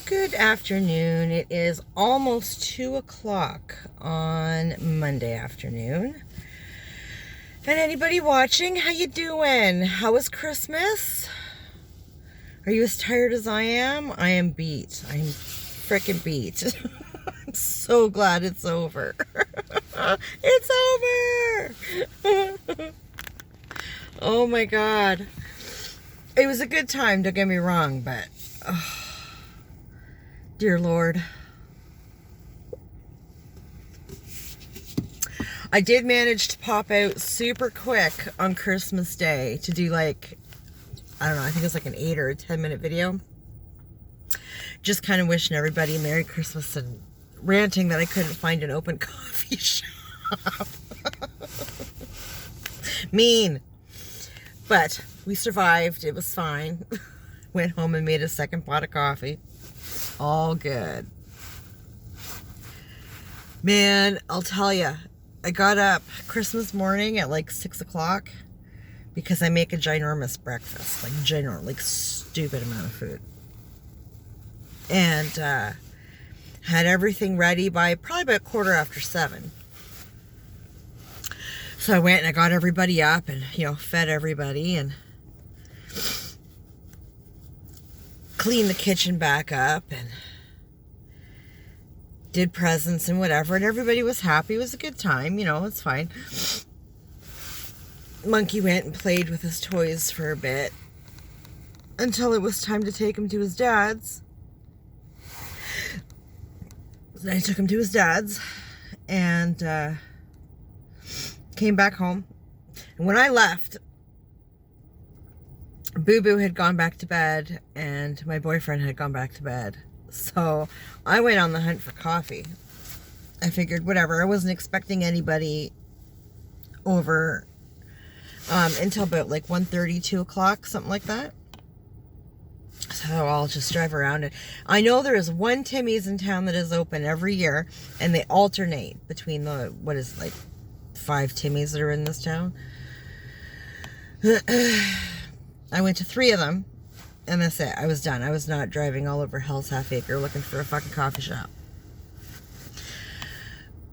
Good afternoon. It is almost 2 o'clock on Monday afternoon. And anybody watching, how you doing? How was Christmas? Are you as tired as I am? I am beat. I'm freaking beat. I'm so glad it's over. It's over! Oh my God. It was a good time, don't get me wrong, but... dear Lord. I did manage to pop out super quick on Christmas Day to do like, I don't know, I think it's like an 8 or a 10-minute video. Just kind of wishing everybody a Merry Christmas and ranting that I couldn't find an open coffee shop. Mean. But we survived. It was fine. Went home and made a second pot of coffee. All good. Man, I'll tell you, I got up Christmas morning at like 6 o'clock because I make a ginormous breakfast, like ginormous, like stupid amount of food. And had everything ready by probably about 7:15. So I went and I got everybody up and, fed everybody and cleaned the kitchen back up and did presents and whatever, and everybody was happy. It was a good time, it's fine. Monkey went and played with his toys for a bit until it was time to take him to his dad's. So I took him to his dad's and came back home. And when I left, Boo Boo had gone back to bed and my boyfriend had gone back to bed. So I went on the hunt for coffee. I figured whatever. I wasn't expecting anybody over until about like 1:30, 2 o'clock, something like that. So I'll just drive around it. I know there is one Timmy's in town that is open every year, and they alternate between the, 5 Timmy's that are in this town. I went to 3 of them, and that's it. I was done. I was not driving all over Hell's Half Acre looking for a fucking coffee shop.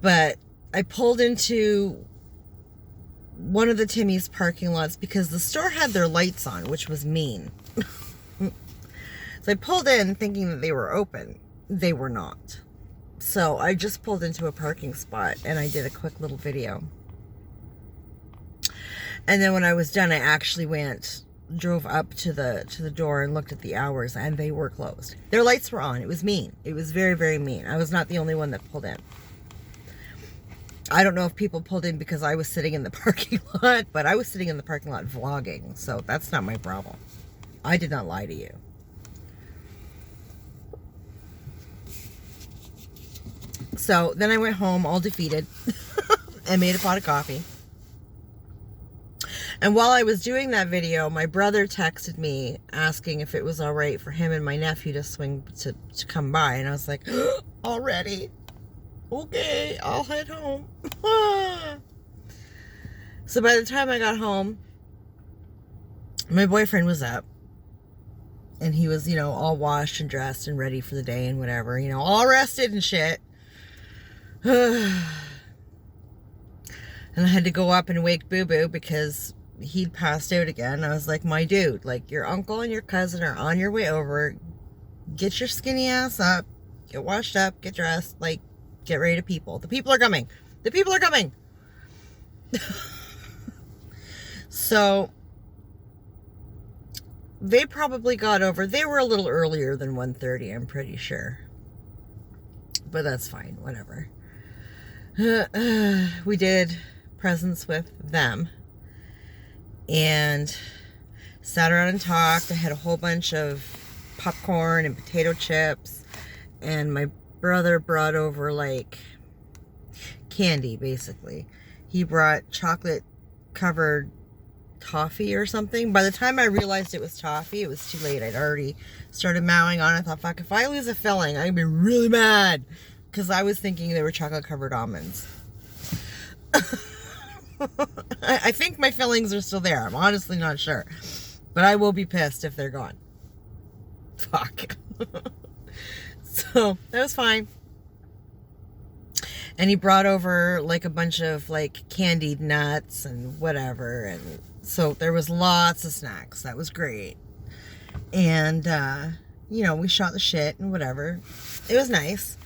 But I pulled into one of the Timmy's parking lots because the store had their lights on, which was mean. So I pulled in thinking that they were open. They were not. So I just pulled into a parking spot and I did a quick little video. And then when I was done, I actually drove up to the door and looked at the hours, and they were closed. Their lights were on. It was mean. It was very, very mean. I was not the only one that pulled in. I don't know if people pulled in because I was sitting in the parking lot, but I was sitting in the parking lot vlogging, so that's not my problem. I did not lie to you. So then I went home all defeated and made a pot of coffee. And while I was doing that video, my brother texted me asking if it was all right for him and my nephew to swing to come by. And I was like, already? Okay, I'll head home. So by the time I got home, my boyfriend was up. And he was, all washed and dressed and ready for the day and whatever. All rested and shit. And I had to go up and wake Boo Boo because he'd passed out again. I was like, my dude, like, your uncle and your cousin are on your way over. Get your skinny ass up. Get washed up. Get dressed. Like, get ready to people. The people are coming. The people are coming. So, they probably got over. They were a little earlier than 1:30, I'm pretty sure. But that's fine. Whatever. We did presents with them and sat around and talked. I had a whole bunch of popcorn and potato chips, and my brother brought over like candy, basically. He brought chocolate covered toffee or something. By the time I realized it was toffee, it was too late. I'd already started mowing on it. I thought, fuck, if I lose a filling, I'm gonna be really mad. Because I was thinking they were chocolate-covered almonds. I think my fillings are still there. I'm honestly not sure. But I will be pissed if they're gone. Fuck. So that was fine. And he brought over like a bunch of like candied nuts and whatever. And so there was lots of snacks. That was great. And, you know, we shot the shit and whatever. It was nice.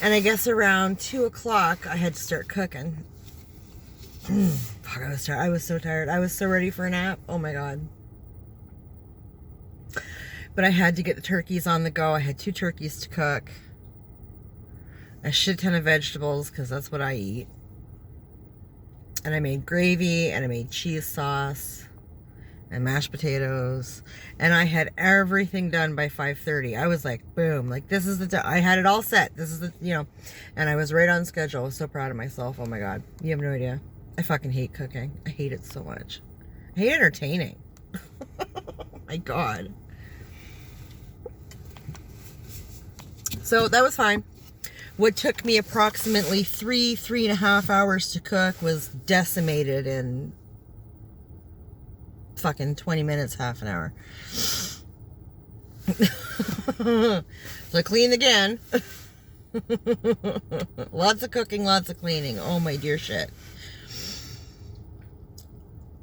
And I guess around 2 o'clock, I had to start cooking. Fuck, I was tired. I was so tired. I was so ready for a nap. Oh my God. But I had to get the turkeys on the go. I had 2 turkeys to cook. A shit ton of vegetables, because that's what I eat. And I made gravy, and I made cheese sauce, and mashed potatoes. And I had everything done by 5:30. I was like, boom. Like, this is the... I had it all set. This is the... You know. And I was right on schedule. I was so proud of myself. Oh my God. You have no idea. I fucking hate cooking. I hate it so much. I hate entertaining. Oh my God. So that was fine. What took me approximately 3.5 hours to cook was decimated in fucking 20 minutes, half an hour. So I cleaned again. Lots of cooking, lots of cleaning. Oh my dear shit.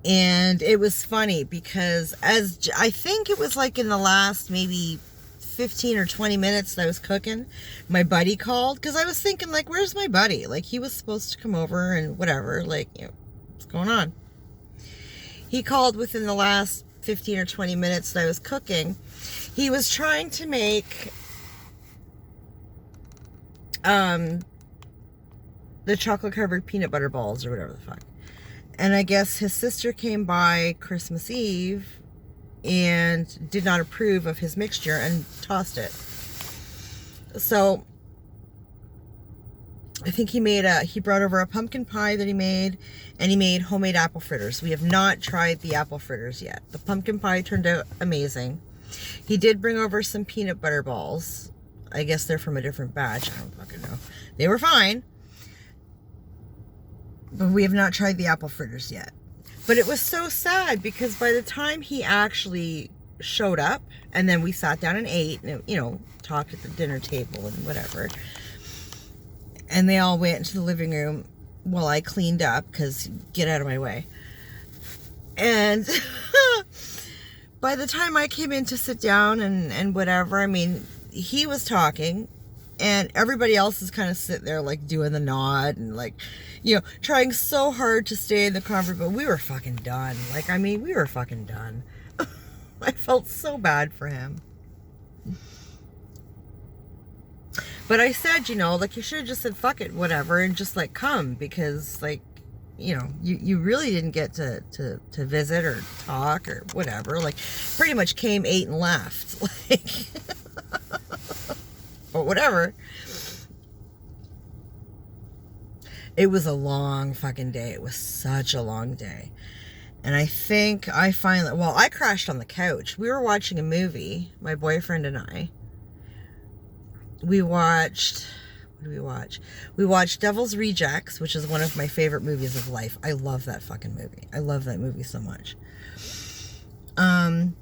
And it was funny because I think it was like in the last maybe 15 or 20 minutes that I was cooking, my buddy called, because I was thinking, like, where's my buddy? Like, he was supposed to come over and whatever, like, you know, what's going on? He called within the last 15 or 20 minutes that I was cooking. He was trying to make the chocolate covered peanut butter balls or whatever the fuck. And I guess his sister came by Christmas Eve and did not approve of his mixture and tossed it. So I think he brought over a pumpkin pie that he made, and he made homemade apple fritters. We have not tried the apple fritters yet. The pumpkin pie turned out amazing. He did bring over some peanut butter balls. I guess they're from a different batch. I don't fucking know. They were fine. But we have not tried the apple fritters yet. But it was so sad because by the time he actually showed up, and then we sat down and ate, and, you know, talked at the dinner table and whatever, and they all went into the living room while I cleaned up, because get out of my way. And by the time I came in to sit down and whatever, I mean, he was talking, and everybody else is kind of sitting there, like, doing the nod and, like, you know, trying so hard to stay in the conversation, but we were fucking done. Like, I mean, we were fucking done. I felt so bad for him. But I said, you know, like, you should have just said, fuck it, whatever, and just, like, come, because, like, you know, you really didn't get to visit or talk or whatever. Like, pretty much came, ate, and left. Like, or whatever. It was a long fucking day. It was such a long day. And I think I finally... Well, I crashed on the couch. We were watching a movie, my boyfriend and I. We watched... What did we watch? We watched Devil's Rejects, which is one of my favorite movies of life. I love that fucking movie. I love that movie so much. And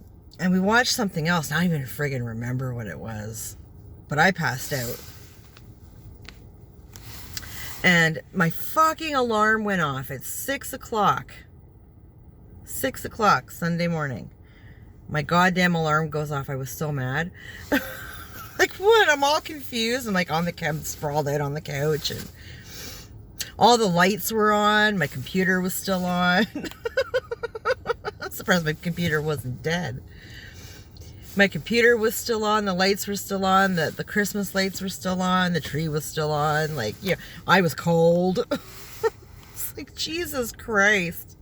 we watched something else. I don't even friggin' remember what it was. But I passed out. And my fucking alarm went off at 6 o'clock. 6 o'clock Sunday morning. My goddamn alarm goes off. I was so mad. Like, what? I'm all confused. I'm like on the couch, sprawled out on the couch, and all the lights were on. My computer was still on. I'm surprised my computer wasn't dead. My computer was still on, the lights were still on, the Christmas lights were still on, the tree was still on, like, yeah, I was cold. It's like, Jesus Christ.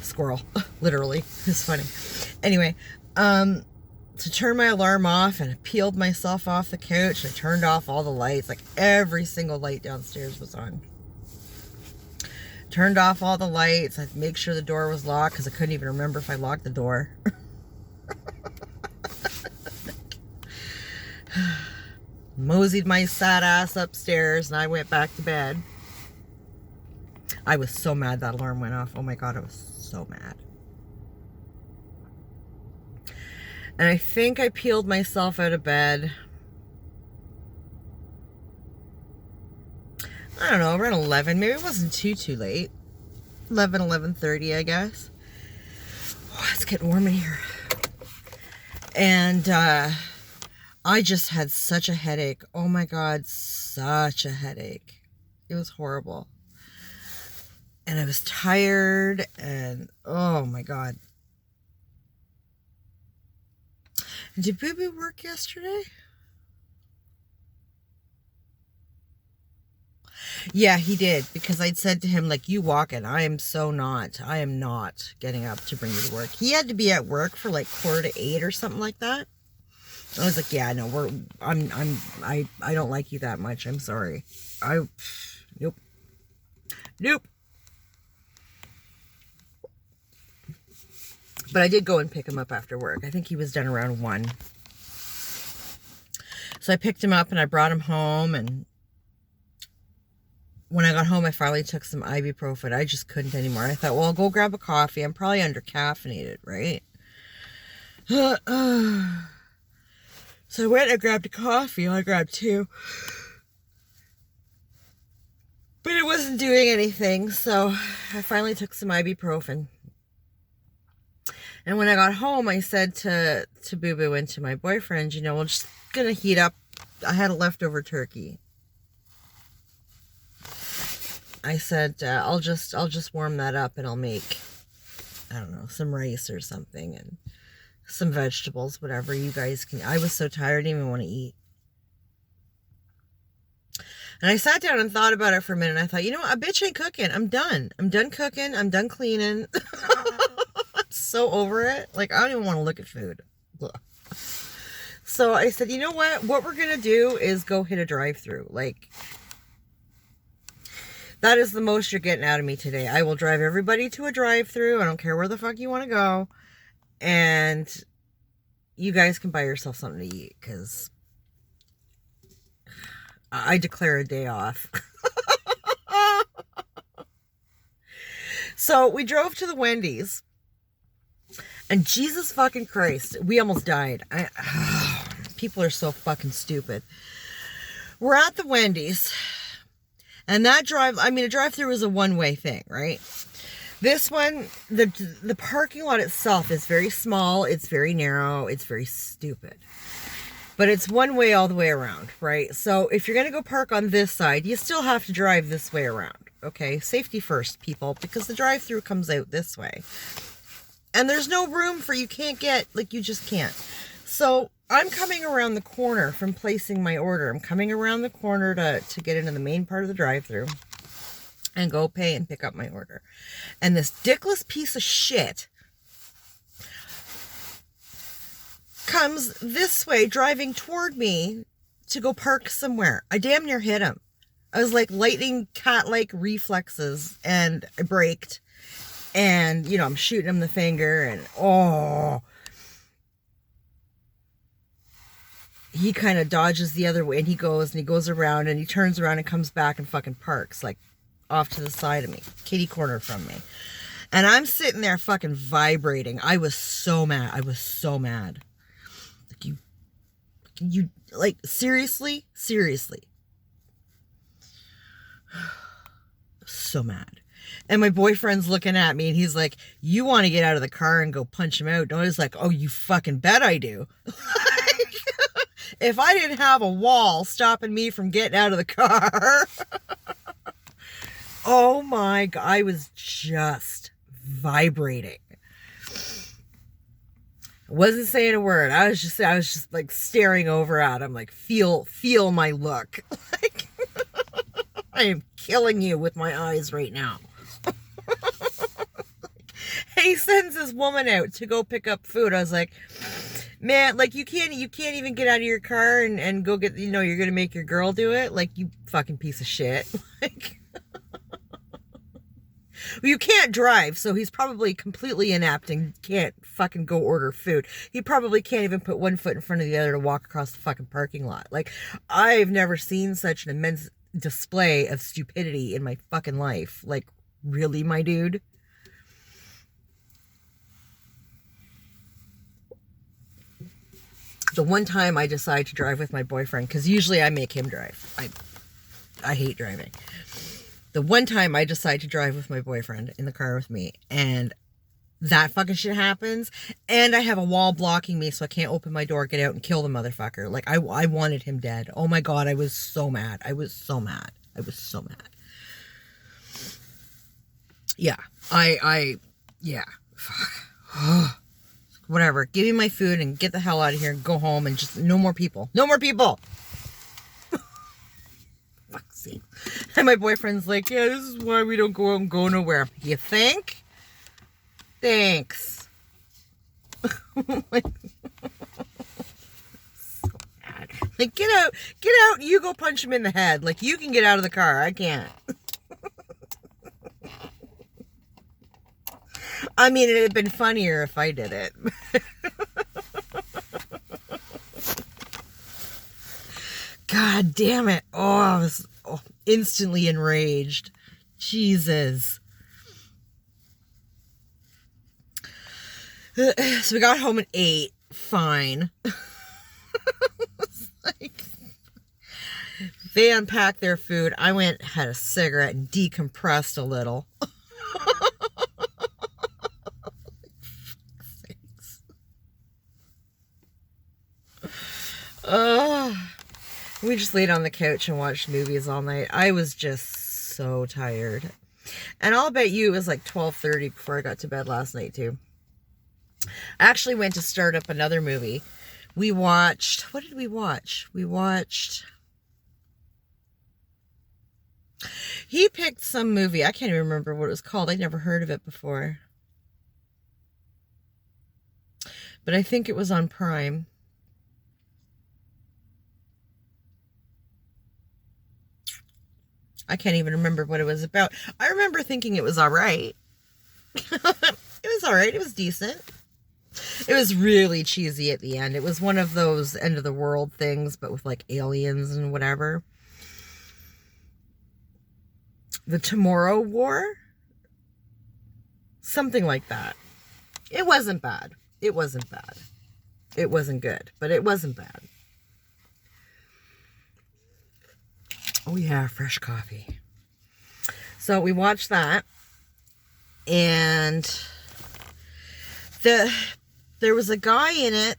Squirrel, literally. It's funny. Anyway, to turn my alarm off, and I peeled myself off the couch, I turned off all the lights, like every single light downstairs was on. Turned off all the lights. I make sure the door was locked because I couldn't even remember if I locked the door. Moseyed my sad ass upstairs, and I went back to bed. I was so mad that alarm went off. Oh my God, I was so mad. And I think I peeled myself out of bed, I don't know, around 11. Maybe it wasn't too late. 11:30, I guess. Oh, it's getting warm in here. And I just had such a headache. Oh my God, such a headache. It was horrible. And I was tired, and oh my God. Did Boo Boo work yesterday? Yeah, he did, because I'd said to him, like, you walk it. I am not getting up to bring you to work. He had to be at work for like 7:45 or something like that. I was like, yeah, no, I don't like you that much. I'm sorry. Nope. But I did go and pick him up after work. I think he was done around 1. So I picked him up and I brought him home, and when I got home, I finally took some ibuprofen. I just couldn't anymore. I thought, well, I'll go grab a coffee. I'm probably under-caffeinated, right? So I went and grabbed a coffee. I grabbed 2. But it wasn't doing anything, so I finally took some ibuprofen. And when I got home, I said to Boo Boo and to my boyfriend, you know, we're just going to heat up. I had a leftover turkey. I said, I'll just warm that up, and I'll make, I don't know, some rice or something and some vegetables, whatever you guys can. I was so tired, I didn't even want to eat. And I sat down and thought about it for a minute. And I thought, you know what? A bitch ain't cooking. I'm done. I'm done cooking. I'm done cleaning. I'm so over it. Like, I don't even want to look at food. Ugh. So I said, you know what? What we're going to do is go hit a drive-thru. Like, that is the most you're getting out of me today. I will drive everybody to a drive-thru. I don't care where the fuck you want to go. And you guys can buy yourself something to eat, because I declare a day off. So we drove to the Wendy's, and Jesus fucking Christ, we almost died. People are so fucking stupid. We're at the Wendy's, and that a drive-thru is a one-way thing, right? This one, the parking lot itself is very small, it's very narrow, it's very stupid. But it's one way all the way around, right? So if you're going to go park on this side, you still have to drive this way around, okay? Safety first, people, because the drive-thru comes out this way. And there's no room for, you just can't. So I'm coming around the corner from placing my order. I'm coming around the corner to get into the main part of the drive-thru and go pay and pick up my order. And this dickless piece of shit comes this way, driving toward me to go park somewhere. I damn near hit him. I was like lightning cat-like reflexes, and I braked. And, you know, I'm shooting him the finger, and he kind of dodges the other way, and he goes around, and he turns around and comes back and fucking parks, like, off to the side of me, kitty corner from me. And I'm sitting there fucking vibrating. I was so mad. Like, you, like, seriously? So mad. And my boyfriend's looking at me, and he's like, you want to get out of the car and go punch him out? And I was like, oh, you fucking bet I do. If I didn't have a wall stopping me from getting out of the car. Oh my God, I was just vibrating. I wasn't saying a word. I was just like staring over at him, like, feel my look. Like, I am killing you with my eyes right now. He sends this woman out to go pick up food. I was like, man, like, you can't even get out of your car and go get, you know, you're gonna make your girl do it? Like, you fucking piece of shit. Like, well, you can't drive, so he's probably completely inept and can't fucking go order food. He probably can't even put one foot in front of the other to walk across the fucking parking lot. Like, I've never seen such an immense display of stupidity in my fucking life. Like, really, my dude? The one time I decided to drive with my boyfriend, because usually I make him drive. I hate driving. The one time I decide to drive with my boyfriend in the car with me, and that fucking shit happens, and I have a wall blocking me so I can't open my door, get out, and kill the motherfucker. Like, I wanted him dead. Oh my God, I was so mad. I was so mad. Yeah. Yeah. Fuck. Whatever. Give me my food and get the hell out of here and go home and just, no more people. No more people! Fuck's sake. And my boyfriend's like, yeah, this is why we don't go out and go nowhere. You think? Thanks. Like, so mad. Like, get out, you go punch him in the head. Like, you can get out of the car, I can't. I mean, it'd have been funnier if I did it. God damn it. Oh, I was instantly enraged. Jesus. So we got home at 8. Fine. It's like, they unpacked their food. I went, had a cigarette, and decompressed a little. We just laid on the couch and watched movies all night. I was just so tired. And I'll bet you it was like 12:30 before I got to bed last night too. I actually went to start up another movie. We watched, what did we watch? He picked some movie. I can't even remember what it was called. I'd never heard of it before. But I think it was on Prime. I can't even remember what it was about. I remember thinking it was all right. It was all right. It was decent. It was really cheesy at the end. It was one of those end of the world things, but with like aliens and whatever. The Tomorrow War? Something like that. It wasn't bad. It wasn't good, but it wasn't bad. Oh yeah, fresh coffee. So we watched that, and there was a guy in it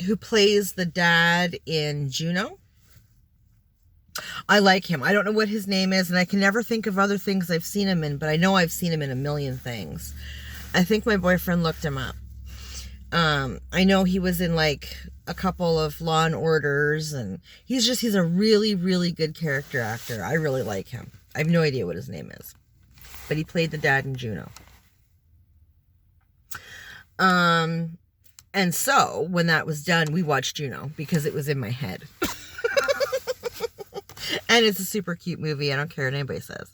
who plays the dad in Juno. I like him. I don't know what his name is, and I can never think of other things I've seen him in, but I know I've seen him in a million things. I think my boyfriend looked him up. I know he was in like a couple of Law and Orders, and he's a really, really good character actor. I really like him. I have no idea what his name is, but he played the dad in Juno. And so when that was done, we watched Juno because it was in my head. And it's a super cute movie. I don't care what anybody says.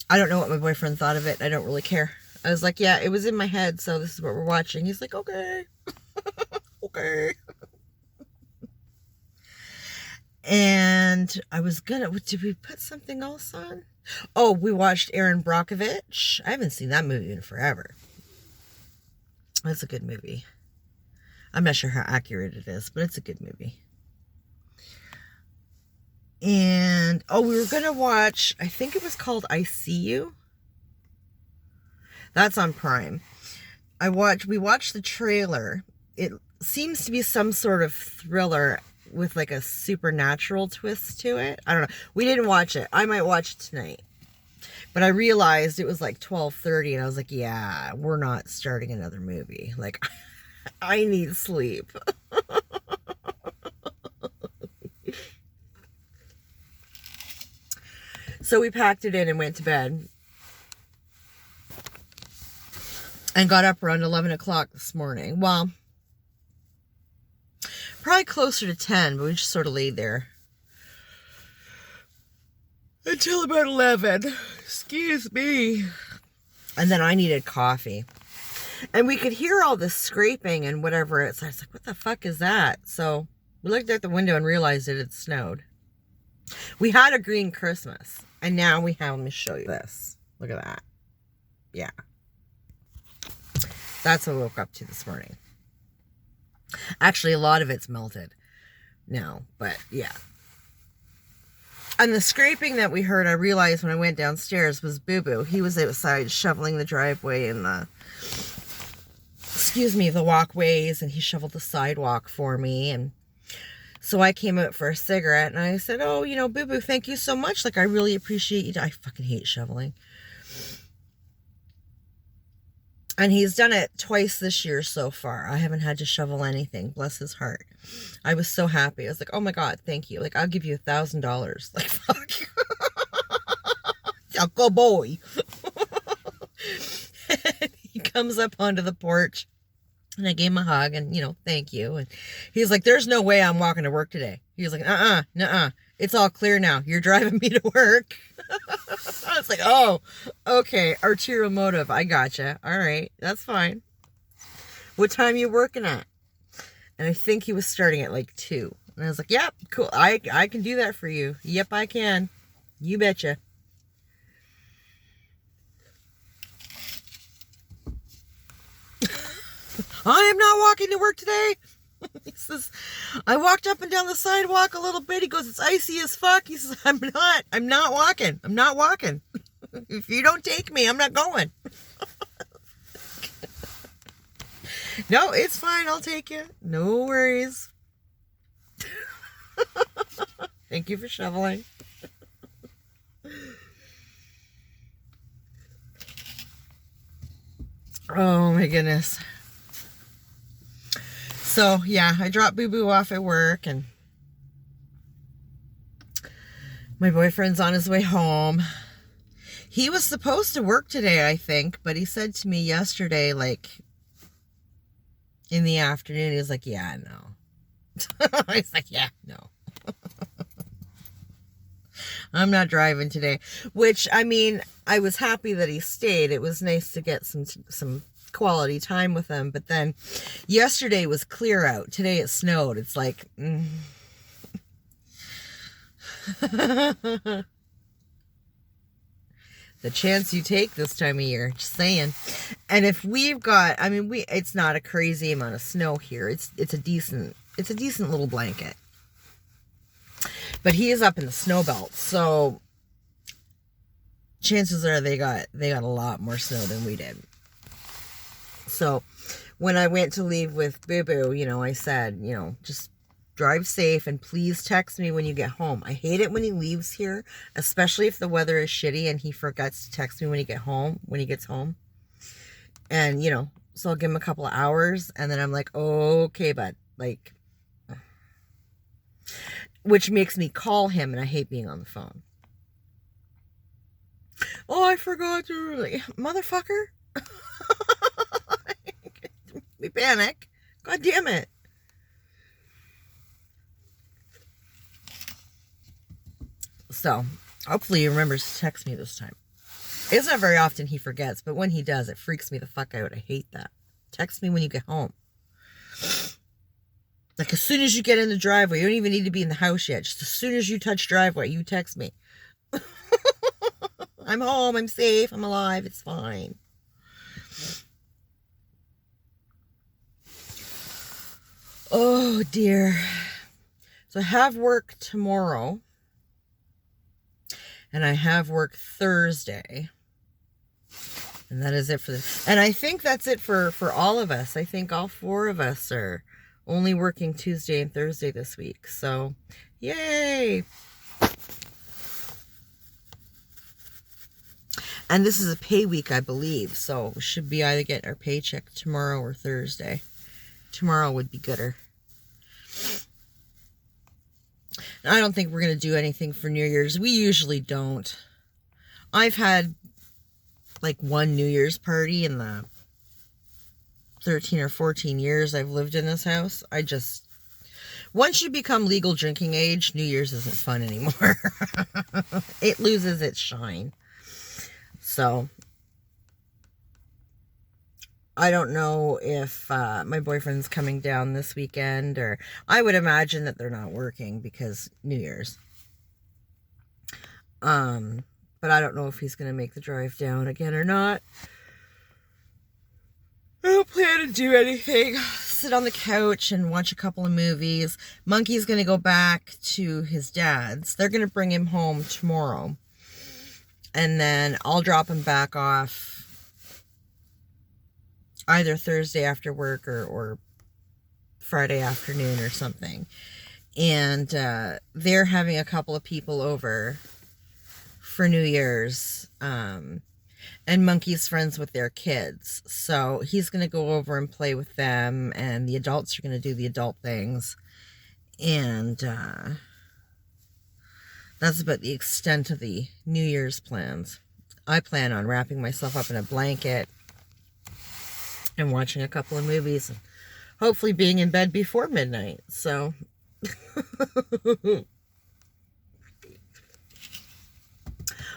I don't know what my boyfriend thought of it. I don't really care. I was like, yeah, it was in my head, so this is what we're watching. He's like, okay. Okay. And I was gonna, did we put something else on? Oh, we watched Aaron Brockovich. I haven't seen that movie in forever. That's a good movie. I'm not sure how accurate it is, but it's a good movie. And, oh, we were going to watch, I think it was called I See You. That's on Prime. We watched the trailer. It seems to be some sort of thriller with like a supernatural twist to it. I don't know. We didn't watch it. I might watch it tonight. But I realized it was like 12:30 and I was like, yeah, we're not starting another movie. Like, I need sleep. So we packed it in and went to bed. And got up around 11 o'clock this morning. Well, probably closer to 10, but we just sort of laid there until about 11. Excuse me. And then I needed coffee. And we could hear all this scraping and whatever. So I was like, what the fuck is that? So we looked out the window and realized it had snowed. We had a green Christmas. And now we have, let me show you this. Look at that. Yeah. That's what I woke up to this morning. Actually, a lot of it's melted now, but yeah. And the scraping that we heard, I realized when I went downstairs, was Boo Boo. He was outside shoveling the driveway and the walkways, and he shoveled the sidewalk for me. And so I came out for a cigarette, and I said, oh, Boo Boo, thank you so much. Like, I really appreciate you. I fucking hate shoveling. And he's done it twice this year so far. I haven't had to shovel anything. Bless his heart. I was so happy. I was like, oh my God, thank you. Like, I'll give you $1,000. Like, fuck. Yeah, go boy. He comes up onto the porch, and I gave him a hug and, thank you. And he's like, there's no way I'm walking to work today. He was like, nuh-uh. It's all clear now. You're driving me to work. I was like, oh, okay. Arterial motive. I gotcha. All right. That's fine. What time are you working at? And I think he was starting at like 2. And I was like, yep, cool. I can do that for you. Yep, I can. You betcha. I am not walking to work today. He says, I walked up and down the sidewalk a little bit. He goes, it's icy as fuck. He says, I'm not walking. If you don't take me, I'm not going. No, it's fine. I'll take you. No worries. Thank you for shoveling. Oh my goodness. So, yeah, I dropped Boo Boo off at work, and my boyfriend's on his way home. He was supposed to work today, I think, but he said to me yesterday, like, in the afternoon, he was like, yeah, no. I was like, yeah, no. I'm not driving today. Which, I mean, I was happy that he stayed. It was nice to get some quality time with him. But then yesterday was clear out. Today it snowed. It's like, the chance you take this time of year, just saying. And if we've got, I mean, it's not a crazy amount of snow here. It's a decent little blanket. But he is up in the snow belt, so chances are they got a lot more snow than we did. So when I went to leave with Boo Boo, I said, just drive safe and please text me when you get home. I hate it when he leaves here, especially if the weather is shitty and he forgets to text me when he gets home. And, so I'll give him a couple of hours, and then I'm like, okay, bud, like, which makes me call him, and I hate being on the phone. Oh, I forgot to, like, motherfucker. We panic. God damn it. So, hopefully he remembers to text me this time. It's not very often he forgets, but when he does, it freaks me the fuck out. I hate that. Text me when you get home. Like, as soon as you get in the driveway, you don't even need to be in the house yet. Just as soon as you touch driveway, you text me. I'm home, I'm safe, I'm alive, it's fine. Oh, dear. So I have work tomorrow. And I have work Thursday. And that is it for this. And I think that's it for all of us. I think all 4 of us are only working Tuesday and Thursday this week. So, yay! And this is a pay week, I believe. So, we should be either getting our paycheck tomorrow or Thursday. Tomorrow would be gooder. I don't think we're going to do anything for New Year's. We usually don't. I've had like one New Year's party in the 13 or 14 years I've lived in this house. Once you become legal drinking age, New Year's isn't fun anymore. It loses its shine. So, I don't know if my boyfriend's coming down this weekend, or I would imagine that they're not working because New Year's. But I don't know if he's going to make the drive down again or not. I don't plan to do anything. Sit on the couch and watch a couple of movies. Monkey's going to go back to his dad's. They're going to bring him home tomorrow. And then I'll drop him back off either Thursday after work or Friday afternoon or something. And they're having a couple of people over for New Year's. And Monkey's friends with their kids. So he's going to go over and play with them. And the adults are going to do the adult things. And that's about the extent of the New Year's plans. I plan on wrapping myself up in a blanket and watching a couple of movies. And hopefully being in bed before midnight. So...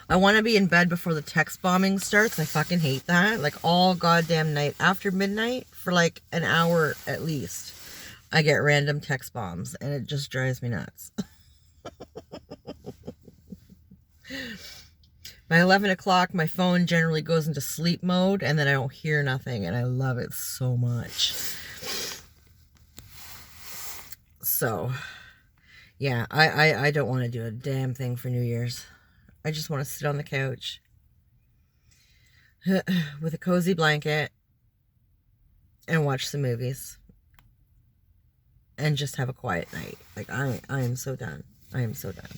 I want to be in bed before the text bombing starts. I fucking hate that. Like all goddamn night after midnight for like an hour at least. I get random text bombs and it just drives me nuts. By 11 o'clock, my phone generally goes into sleep mode and then I don't hear nothing and I love it so much. So, yeah, I don't want to do a damn thing for New Year's. I just want to sit on the couch with a cozy blanket and watch some movies and just have a quiet night. Like, I am so done. I am so done.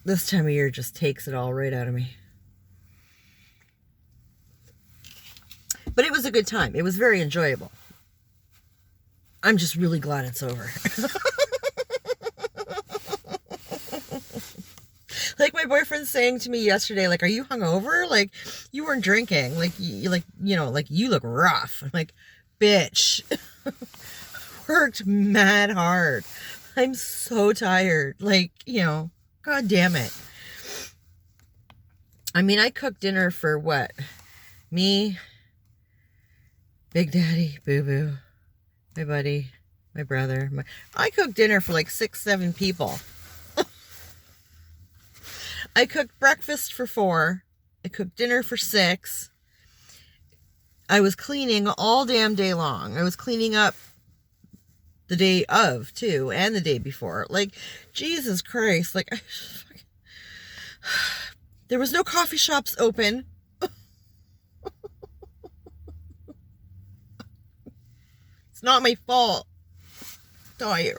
This time of year just takes it all right out of me. But it was a good time. It was very enjoyable. I'm just really glad it's over. Like my boyfriend's saying to me yesterday, like, are you hungover? Like, you weren't drinking. Like, you look rough. I'm like, bitch. Worked mad hard. I'm so tired. Like, God damn it. I mean, I cooked dinner for what? Me, Big Daddy, Boo Boo, my buddy, my brother. I cooked dinner for like 6-7 people. I cooked breakfast for 4. I cooked dinner for 6. I was cleaning all damn day long. I was cleaning up the day of, too, and the day before. Like, Jesus Christ. Like, there was no coffee shops open. It's not my fault. Tired.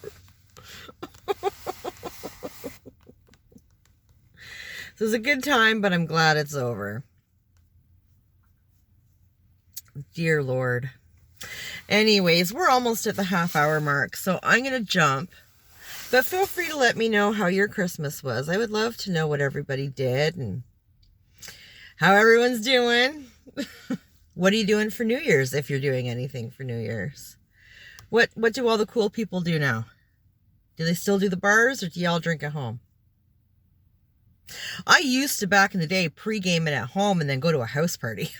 This is a good time, but I'm glad it's over. Dear Lord. Anyways, we're almost at the half-hour mark, so I'm going to jump. But feel free to let me know how your Christmas was. I would love to know what everybody did and how everyone's doing. What are you doing for New Year's, if you're doing anything for New Year's? What do all the cool people do now? Do they still do the bars, or do y'all drink at home? I used to, back in the day, pre-game it at home and then go to a house party.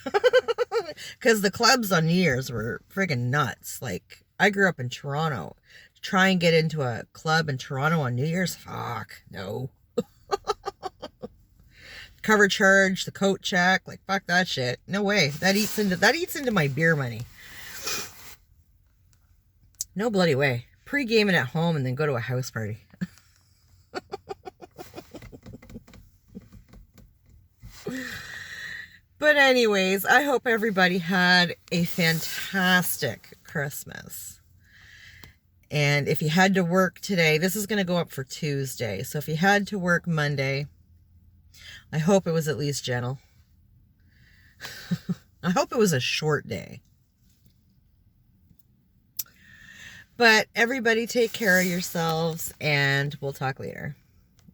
Because the clubs on New Year's were friggin' nuts. Like, I grew up in Toronto. Try and get into a club in Toronto on New Year's? Fuck, no. Cover charge, the coat check, like, fuck that shit. No way. That eats into my beer money. No bloody way. Pre-game it at home and then go to a house party. But anyways, I hope everybody had a fantastic Christmas. And if you had to work today, this is going to go up for Tuesday. So if you had to work Monday, I hope it was at least gentle. I hope it was a short day. But everybody take care of yourselves, and we'll talk later.